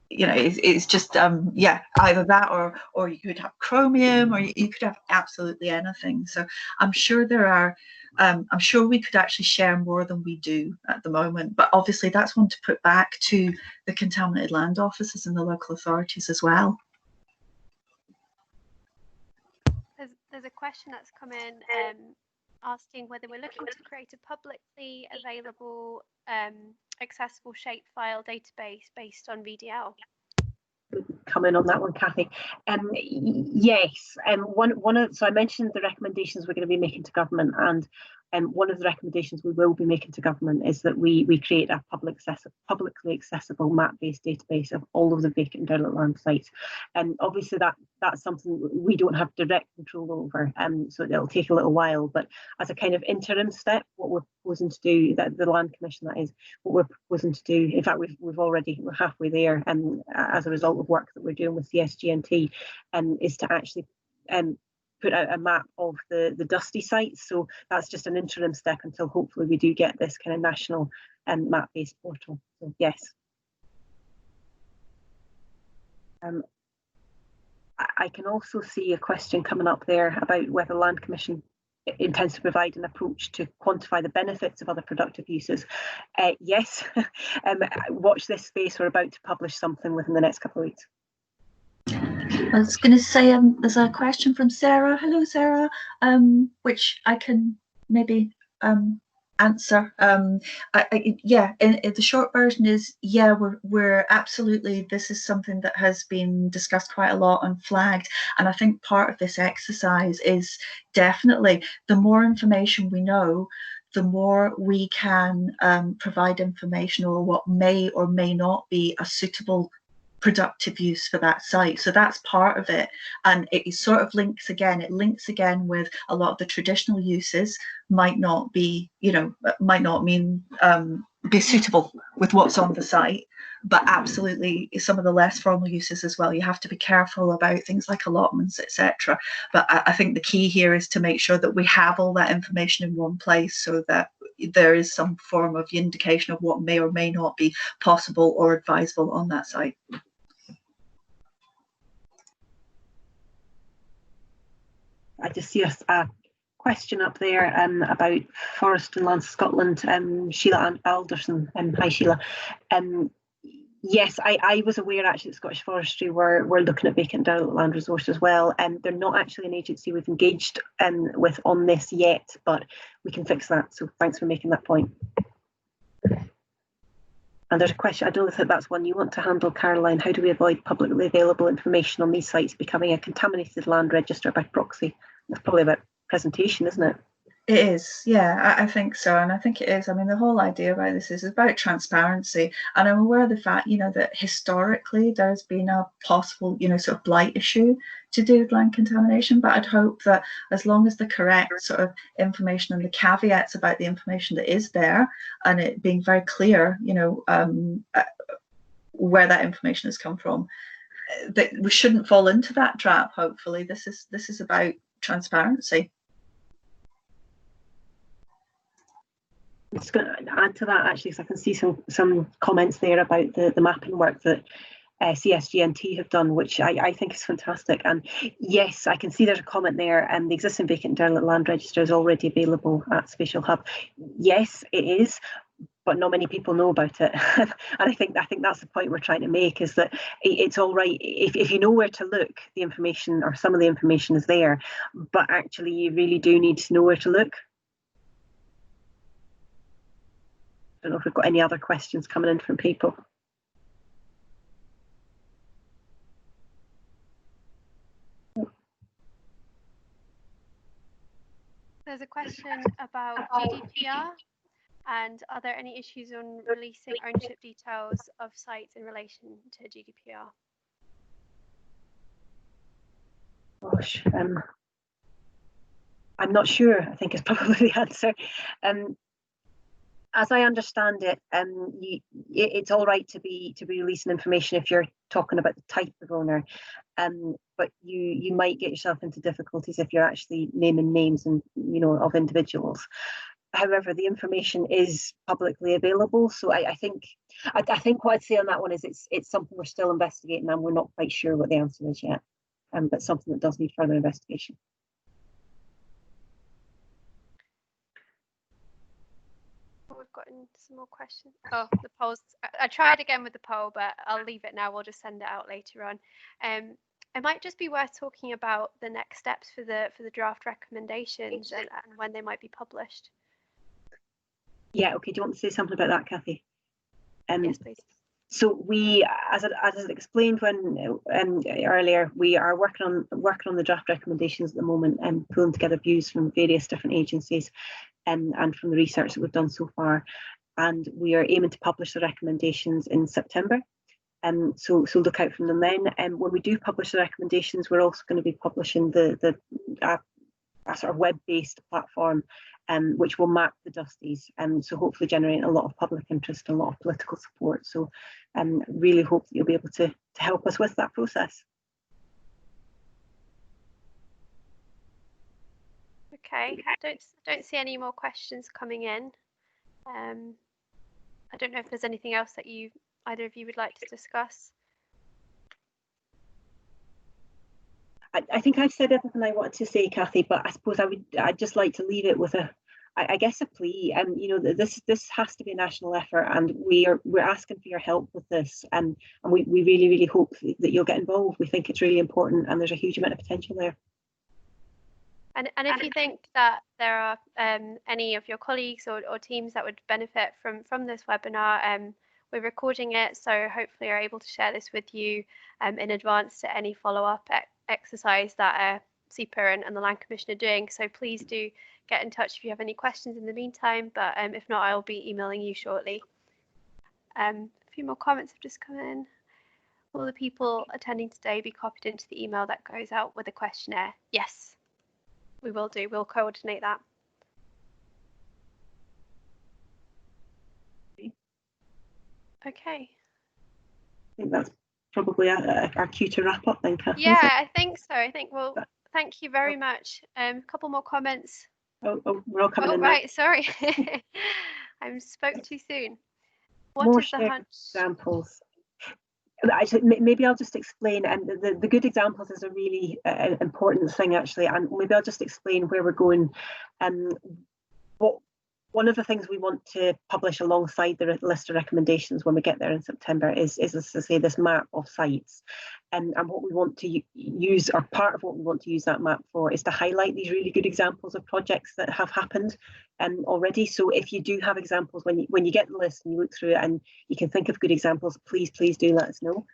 you know, it's just yeah, either that or you could have chromium, or you could have absolutely anything. So I'm sure there are I'm sure we could actually share more than we do at the moment, but obviously that's one to put back to the contaminated land offices and the local authorities as well. There's a question that's come in asking whether we're looking to create a publicly available accessible shapefile database based on VDL. Come in on that one, Kathy. Yes, so I mentioned the recommendations we're going to be making to government, and one of the recommendations we will be making to government is that we create a publicly accessible map-based database of all of the vacant and derelict land sites. And obviously that's something we don't have direct control over, so it'll take a little while. But as a kind of interim step, what we're proposing to do, that the Land Commission, that is, what we're proposing to do, in fact we're halfway there, as a result of work that we're doing with CSG&T, is to actually put out a map of the dusty sites. So that's just an interim step until hopefully we do get this kind of national map-based portal. So yes. I can also see a question coming up there about whether Land Commission intends to provide an approach to quantify the benefits of other productive uses. Yes, watch this space. We're about to publish something within the next couple of weeks. I was going to say, there's a question from Sarah. Hello, Sarah, which I can maybe answer. Yeah, and the short version is, yeah, we're absolutely, this is something that has been discussed quite a lot and flagged, and I think part of this exercise is definitely the more information we know, the more we can provide information or what may or may not be a suitable productive use for that site. So that's part of it, and it sort of links again with a lot of the traditional uses might not be, you know, might not mean be suitable with what's on the site, but absolutely some of the less formal uses as well. You have to be careful about things like allotments, etc. But I think the key here is to make sure that we have all that information in one place, so that there is some form of indication of what may or may not be possible or advisable on that site. I just see a question up there about Forest and Lands Scotland, Sheila Alderson. Hi, Sheila. Yes, I was aware actually that Scottish Forestry were looking at vacant derelict land resource as well, and they're not actually an agency we've engaged with on this yet, but we can fix that. So thanks for making that point. And there's a question, I don't know if that's one you want to handle, Caroline. How do we avoid publicly available information on these sites becoming a contaminated land register by proxy? That's probably about presentation, isn't it? It is, yeah, I think so, and I think it is. I mean, the whole idea about this is about transparency, and I'm aware of the fact, that historically there's been a possible, sort of blight issue to do with land contamination, but I'd hope that as long as the correct sort of information and the caveats about the information that is there, and it being very clear, where that information has come from, that we shouldn't fall into that trap. Hopefully, this is about transparency. I'm just going to add to that actually, because I can see some comments there about the mapping work that CSG&T have done, which I think is fantastic. And yes, I can see there's a comment there, and the existing vacant derelict land register is already available at Spatial Hub. Yes, it is, but not many people know about it. And I think that's the point we're trying to make, is that it's all right if you know where to look, the information or some of the information is there, but actually you really do need to know where to look. I don't know if we've got any other questions coming in from people. There's a question about GDPR, and are there any issues on releasing ownership details of sites in relation to GDPR? Gosh, I'm not sure, I think is probably the answer. As I understand it, it's all right to be releasing information if you're talking about the type of owner, but you might get yourself into difficulties if you're actually naming names and of individuals. However, the information is publicly available, so I think what I'd say on that one is it's something we're still investigating, and we're not quite sure what the answer is yet, but something that does need further investigation. We've gotten some more questions. Oh, the polls. I tried again with the poll, but I'll leave it now. We'll just send it out later on. It might just be worth talking about the next steps for the draft recommendations and when they might be published. Yeah, okay. Do you want to say something about that, Kathy? Yes, please. So we, as I explained when earlier, we are working on the draft recommendations at the moment and pulling together views from various different agencies and from the research that we've done so far. And we are aiming to publish the recommendations in September. So look out from them then. And when we do publish the recommendations, we're also going to be publishing a sort of web-based platform which will map the Dusties, so hopefully generating a lot of public interest and a lot of political support. So really hope that you'll be able to help us with that process. Okay, don't see any more questions coming in. I don't know if there's anything else that either of you would like to discuss. I think I've said everything I wanted to say, Kathy, but I suppose I'd just like to leave it with a plea. This has to be a national effort, and we're asking for your help with this, and we really, really hope that you'll get involved. We think it's really important, and there's a huge amount of potential there. And if you think that there are any of your colleagues or teams that would benefit from this webinar, we're recording it, so hopefully you're able to share this with you in advance to any follow-up exercise that SEPA and the Land Commission are doing. So please do get in touch if you have any questions in the meantime, but if not, I'll be emailing you shortly. A few more comments have just come in. Will the people attending today be copied into the email that goes out with a questionnaire? Yes, we will do. We'll coordinate that. I Okay. think that's probably our cue to wrap up then, Kathy. Yeah, I think so. Well, thank you very much. A couple more comments. Oh, we're all coming in. Right, now. Sorry. I spoke too soon. What more is the hunch? Examples. Maybe I'll just explain, and the good examples is a really important thing actually, and maybe I'll just explain where we're going. One of the things we want to publish alongside the list of recommendations when we get there in September is as I say, this map of sites, and what we want to use, or part of what we want to use that map for, is to highlight these really good examples of projects that have happened already. So if you do have examples, when you get the list and you look through it and you can think of good examples, please do let us know.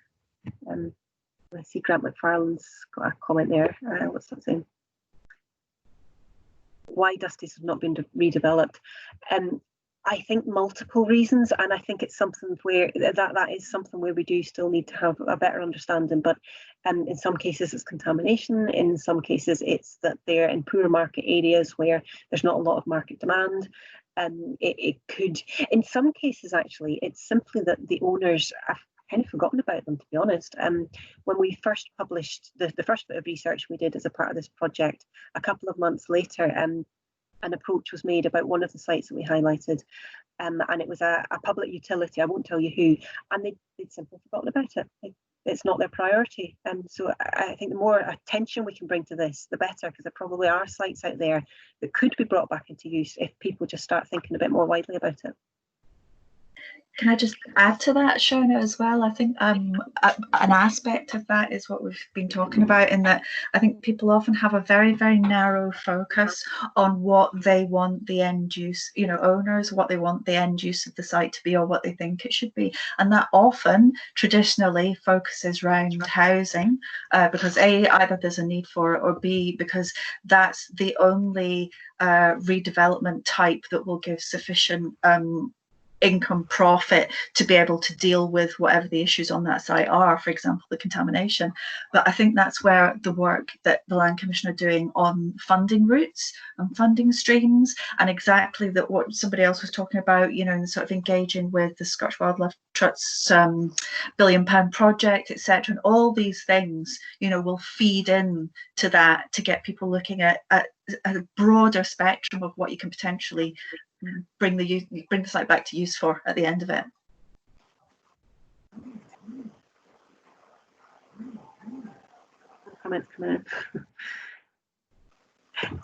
I see Grant McFarlane's got a comment there. What's that saying? why Dusty's have not been redeveloped. I think multiple reasons, and I think it's something where that is something where we do still need to have a better understanding. But in some cases it's contamination, in some cases it's that they're in poor market areas where there's not a lot of market demand. It could, in some cases actually, it's simply that the owners have kind of forgotten about them, to be honest. When we first published the first bit of research we did as a part of this project, a couple of months later, an approach was made about one of the sites that we highlighted, and it was a public utility. I won't tell you who, and they'd simply forgotten about it. It's not their priority. So I think the more attention we can bring to this, the better, because there probably are sites out there that could be brought back into use if people just start thinking a bit more widely about it. Can I just add to that, Shona, as well? I think an aspect of that is what we've been talking about, in that I think people often have a very, very narrow focus on what they want the end use, owners, what they want the end use of the site to be, or what they think it should be. And that often traditionally focuses around housing, because A, either there's a need for it, or B, because that's the only redevelopment type that will give sufficient income profit to be able to deal with whatever the issues on that site are, for example, the contamination. But I think that's where the work that the Land Commission are doing on funding routes and funding streams, and exactly that what somebody else was talking about, and sort of engaging with the Scottish Wildlife Trust's £1 billion project, etc. And all these things, will feed in to that, to get people looking at a broader spectrum of what you can potentially bring the site back to use for at the end of it. Comments coming in.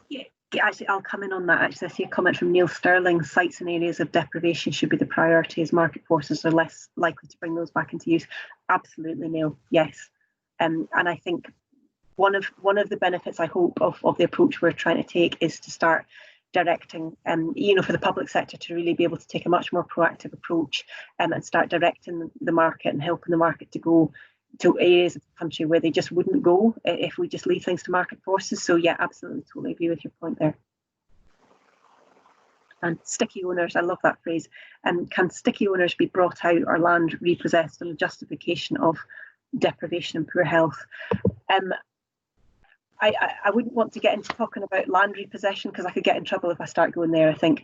Yeah, actually, I'll come in on that. Actually, I see a comment from Neil Sterling. Sites in areas of deprivation should be the priority, as market forces are less likely to bring those back into use. Absolutely, Neil. Yes, and I think one of the benefits, I hope, of the approach we're trying to take is to start directing, for the public sector to really be able to take a much more proactive approach, and start directing the market and helping the market to go to areas of the country where they just wouldn't go if we just leave things to market forces. So yeah, absolutely, totally agree with your point there. And sticky owners, I love that phrase. Can sticky owners be brought out or land repossessed on a justification of deprivation and poor health? I wouldn't want to get into talking about land repossession, because I could get in trouble if I start going there, I think.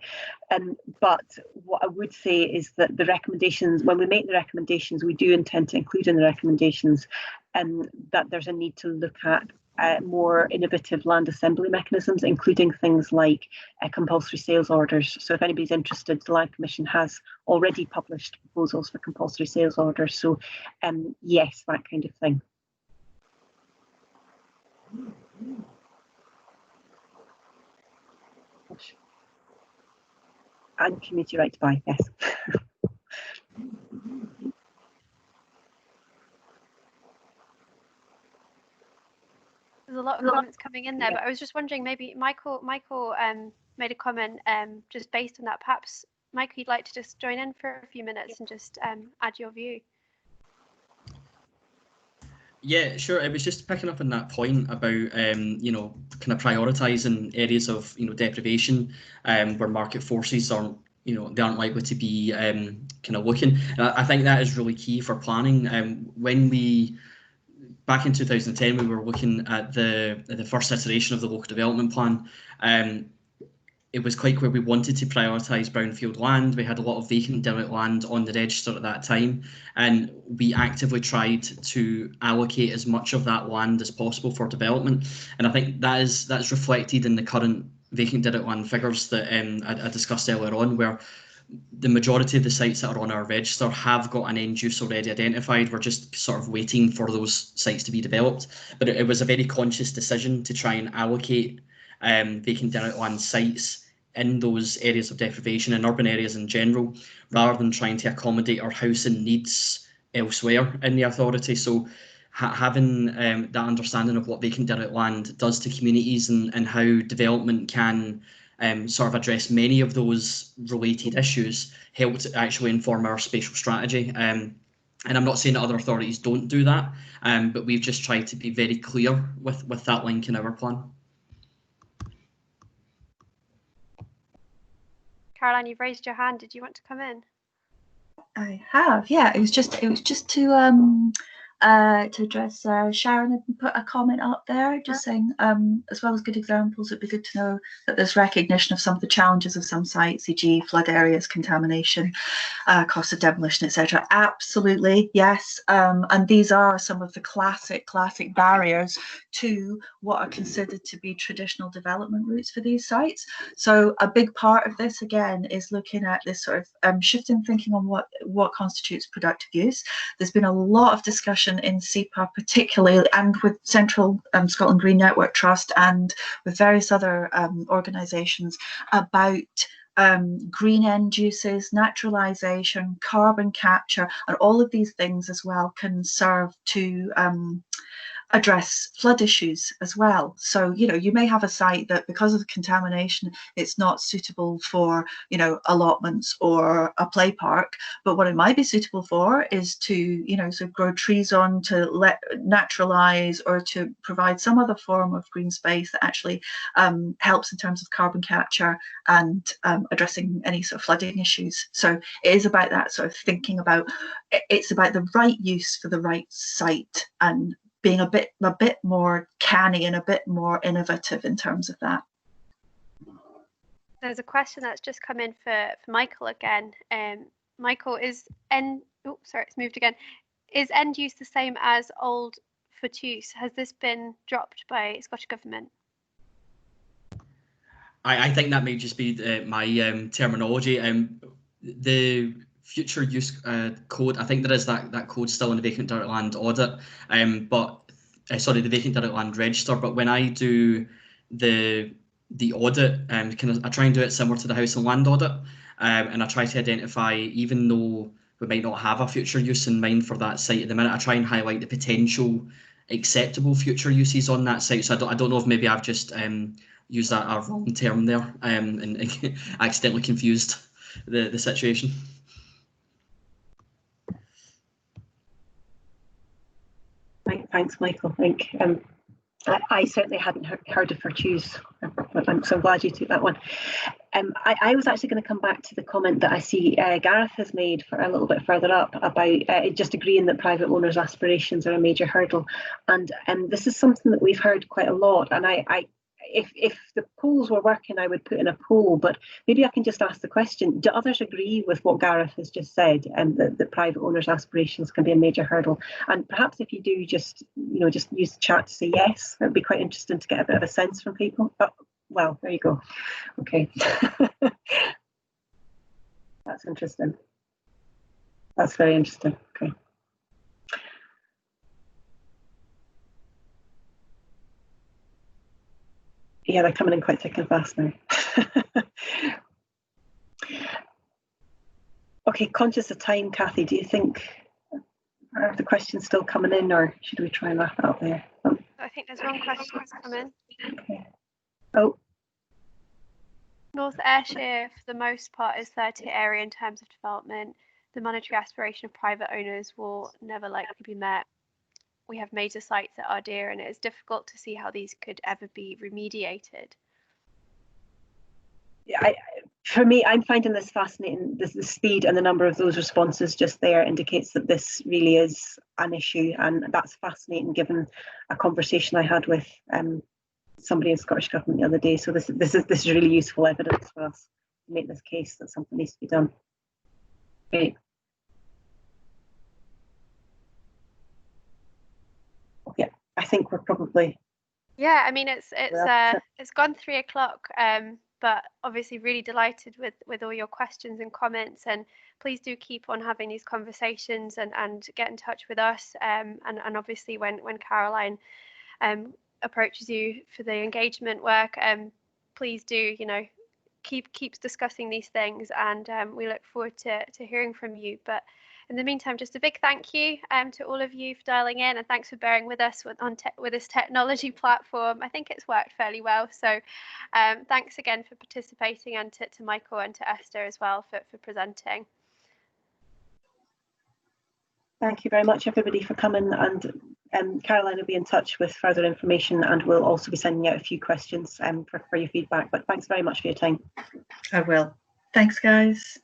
But what I would say is that the recommendations, when we make the recommendations, we do intend to include in the recommendations that there's a need to look at more innovative land assembly mechanisms, including things like compulsory sales orders. So if anybody's interested, the Land Commission has already published proposals for compulsory sales orders. So yes, that kind of thing. And community right to buy, yes. There's a lot of comments coming in there, but I was just wondering, maybe Michael made a comment just based on that. Perhaps Michael, you'd like to just join in for a few minutes and just add your view. Yeah, sure. It was just picking up on that point about kind of prioritising areas of deprivation where market forces aren't they aren't likely to be kind of looking. I think that is really key for planning. When we back in 2010, we were looking at the first iteration of the local development plan. It was quite clear we wanted to prioritise brownfield land. We had a lot of vacant derelict land on the register at that time, and we actively tried to allocate as much of that land as possible for development. And I think that's reflected in the current vacant derelict land figures that I discussed earlier on, where the majority of the sites that are on our register have got an end use already identified. We're just sort of waiting for those sites to be developed. But it was a very conscious decision to try and allocate vacant derelict land sites in those areas of deprivation and urban areas in general, rather than trying to accommodate our housing needs elsewhere in the authority. So having that understanding of what vacant derelict land does to communities and how development can sort of address many of those related issues helped actually inform our spatial strategy. And I'm not saying that other authorities don't do that, but we've just tried to be very clear with that link in our plan. Caroline, you've raised your hand. Did you want to come in? I have, yeah. It was just to address Sharon had put a comment up there, just saying, as well as good examples, it'd be good to know that there's recognition of some of the challenges of some sites, e.g. flood areas, contamination, cost of demolition, etc. Absolutely, yes. And these are some of the classic barriers to what are considered to be traditional development routes for these sites. So a big part of this, again, is looking at this sort of shift in thinking on what constitutes productive use. There's been a lot of discussion in SEPA particularly, and with Central Scotland Green Network Trust and with various other organisations about green end uses, naturalisation, carbon capture, and all of these things as well can serve to address flood issues as well. So, you know, you may have a site that because of the contamination, it's not suitable for, you know, allotments or a play park, but what it might be suitable for is to, you know, sort of grow trees on, to let naturalize, or to provide some other form of green space that actually helps in terms of carbon capture and addressing any sort of flooding issues. So it is about that sort of thinking about, it's about the right use for the right site and being a bit more canny and a bit more innovative in terms of that. There's a question that's just come in for Michael again. Michael, it's moved again. Is end use the same as old foot use? Has this been dropped by Scottish Government? I think that may just be my terminology. The future use code, I think there is that code still in the Vacant Direct Land audit, the Vacant Direct Land register. But when I do the audit, I try and do it similar to the House and Land audit, and I try to identify, even though we might not have a future use in mind for that site at the minute, I try and highlight the potential acceptable future uses on that site. So I don't know if maybe I've just used a wrong term there and accidentally confused the situation. Thanks, Michael. I think I certainly hadn't heard of Virtues, but I'm so glad you took that one. I was actually going to come back to the comment that I see Gareth has made for a little bit further up about just agreeing that private owners' aspirations are a major hurdle, and this is something that we've heard quite a lot. And if the polls were working, I would put in a poll, but maybe I can just ask the question: do others agree with what Gareth has just said, and that private owners' aspirations can be a major hurdle? And perhaps if you do, just use the chat to say yes. It would be quite interesting to get a bit of a sense from people. Oh, well, there you go. Okay. That's interesting. That's very interesting. Okay. Yeah, they're coming in quite thick and fast now. Okay, conscious of time, Kathy, do you think, are the questions still coming in, or should we try and wrap it up there? Oh. I think there's one question that's come in. Okay. Oh. North Ayrshire, for the most part, is third tier area in terms of development. The monetary aspiration of private owners will never likely be met. We have major sites that are dear, and it is difficult to see how these could ever be remediated. Yeah, for me, I'm finding this fascinating. The speed and the number of those responses just there indicates that this really is an issue, and that's fascinating given a conversation I had with somebody in Scottish Government the other day. So this is really useful evidence for us to make this case that something needs to be done. Great. Yeah, I think we're probably. Yeah, I mean it's gone 3 o'clock, but obviously really delighted with all your questions and comments, and please do keep on having these conversations and get in touch with us, and obviously when Caroline approaches you for the engagement work, please do keep discussing these things, and we look forward to hearing from you. But in the meantime, just a big thank you to all of you for dialing in, and thanks for bearing with us with this technology platform. I think it's worked fairly well. So thanks again for participating, and to Michael and to Esther as well for presenting. Thank you very much, everybody, for coming. And Caroline will be in touch with further information, and we'll also be sending out a few questions for your feedback. But thanks very much for your time. I will. Thanks, guys.